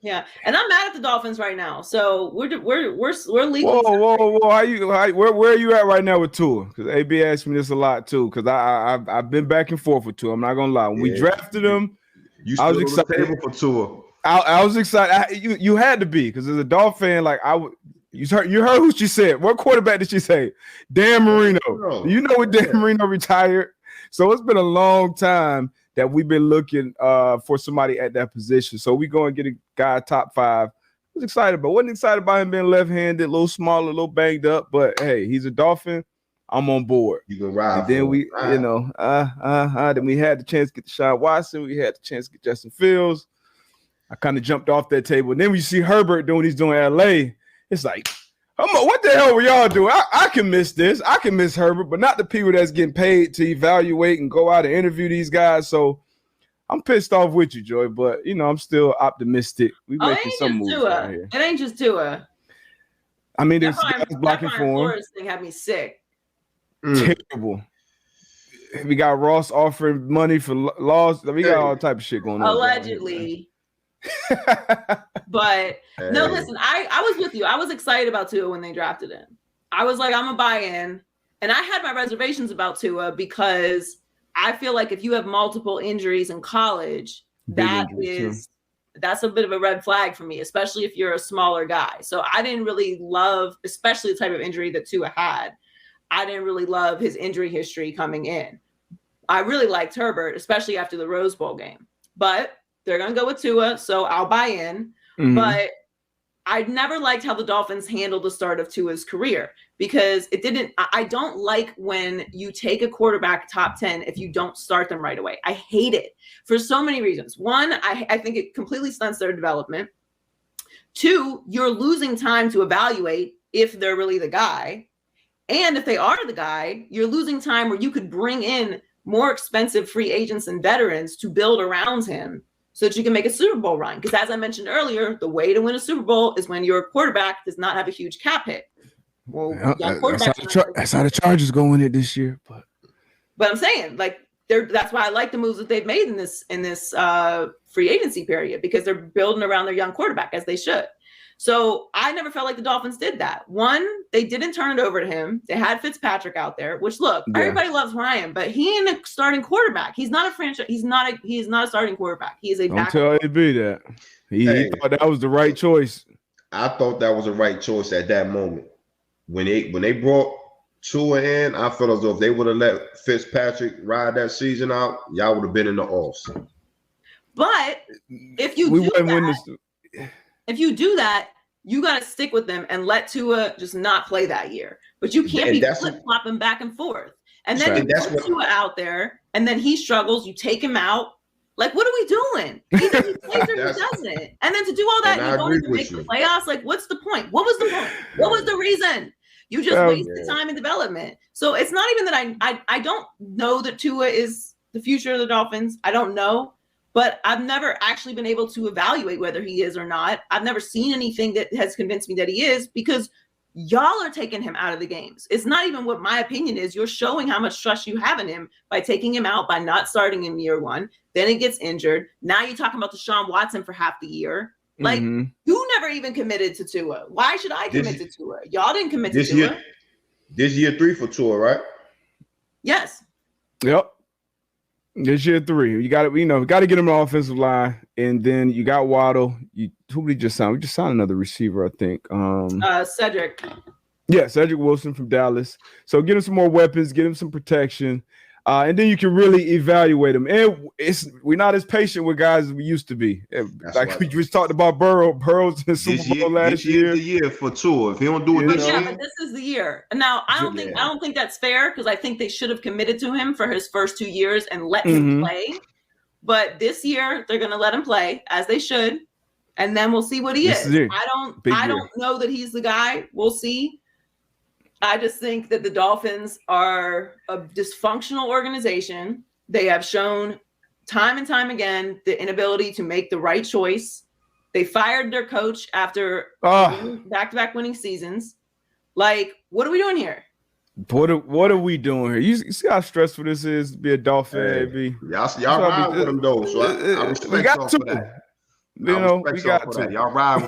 Yeah, and I'm mad at the Dolphins right now. So we're legally. Whoa! Where are you at right now with Tua? Because AB asked me this a lot too. Because I've been back and forth with Tua. I'm not gonna lie. When we drafted him, you I was stood on excited. the table for Tua. I was excited. You had to be, because as a Dolphin fan, like you heard who she said. What quarterback did she say? Dan Marino. You know when Dan Marino retired. So it's been a long time that we've been looking for somebody at that position. So we go and get a guy top 5. I was excited, but wasn't excited about him being left-handed, a little smaller, a little banged up. But hey, he's a Dolphin. I'm on board. You can ride. And then we, then we had the chance to get Deshaun Watson. We had the chance to get Justin Fields. I kind of jumped off that table. And then we see Herbert doing what he's doing in LA. It's like, what the hell were y'all doing? I can miss this. I can miss Herbert, but not the people that's getting paid to evaluate and go out and interview these guys. So I'm pissed off with you, Joy, but I'm still optimistic. We making some moves right here. It ain't just Tua. I mean, there's guys blocking for him. Flores thing had me sick. Terrible. We got Ross offering money for laws. We got all type of shit going on. Allegedly. But no, listen, I was with you. I was excited about Tua when they drafted him. I was like, I'm a buy-in. And I had my reservations about Tua because I feel like if you have multiple injuries in college, that's a bit of a red flag for me, especially if you're a smaller guy. So I didn't really love, especially the type of injury that Tua had. I didn't really love his injury history coming in. I really liked Herbert, especially after the Rose Bowl game. But they're going to go with Tua, so I'll buy in. Mm-hmm. But I never liked how the Dolphins handled the start of Tua's career because I don't like when you take a quarterback top 10 if you don't start them right away. I hate it for so many reasons. One, I think it completely stunts their development. 2, you're losing time to evaluate if they're really the guy. And if they are the guy, you're losing time where you could bring in more expensive free agents and veterans to build around him so that you can make a Super Bowl run. Because as I mentioned earlier, the way to win a Super Bowl is when your quarterback does not have a huge cap hit. Well, that's how the Chargers go in it this year. But I'm saying, like, that's why I like the moves that they've made in this free agency period, because they're building around their young quarterback, as they should. So I never felt like the Dolphins did that. One, they didn't turn it over to him. They had Fitzpatrick out there, which everybody loves Ryan, but he ain't a starting quarterback. He's not a franchise. He is not a starting quarterback. He is a backup. Don't tell AB that. He thought that was the right choice. I thought that was the right choice at that moment. When they brought Tua in, I felt as though if they would have let Fitzpatrick ride that season out, y'all would have been in the offs. But if you do that, you got to stick with them and let Tua just not play that year. But you can't be flip-flopping back and forth. And then you put Tua out there, and then he struggles. You take him out. Like, what are we doing? Either he plays or he doesn't. And then to do all that, you don't even make the playoffs. Like, what's the point? What was the point? What was the reason? You just wasted time in development. So it's not even that I don't know that Tua is the future of the Dolphins. I don't know. But I've never actually been able to evaluate whether he is or not. I've never seen anything that has convinced me that he is, because y'all are taking him out of the games. It's not even what my opinion is. You're showing how much trust you have in him by taking him out, by not starting him year one. Then he gets injured. Now you're talking about Deshaun Watson for half the year. Like, you never even committed to Tua. Why should I commit to Tua? Y'all didn't commit to Tua. This year 3 for Tua, right? Yes. Yep. This year 3. You got to, got to get him an offensive line, and then you got Waddle. Who did we just sign? We just signed another receiver, I think. Cedric. Yeah, Cedric Wilson from Dallas. So get him some more weapons, get him some protection, and then you can really evaluate him. And we're not as patient with guys as we used to be. We just talked about Burrow's in the Super Bowl last year. This year the year for Tua. If he don't do it this year, but this is the year. Now I don't think that's fair, because I think they should have committed to him for his first 2 years and let him play. But this year they're going to let him play, as they should, and then we'll see what he is. I don't know that he's the guy. We'll see. I just think that the Dolphins are a dysfunctional organization. They have shown time and time again the inability to make the right choice. They fired their coach after back-to-back winning seasons. Like, what are we doing here? What are we doing here? You see how stressful this is to be a Dolphin, AB? Y'all ride with them, though. So I respect y'all for that. You know, we got to. Y'all ride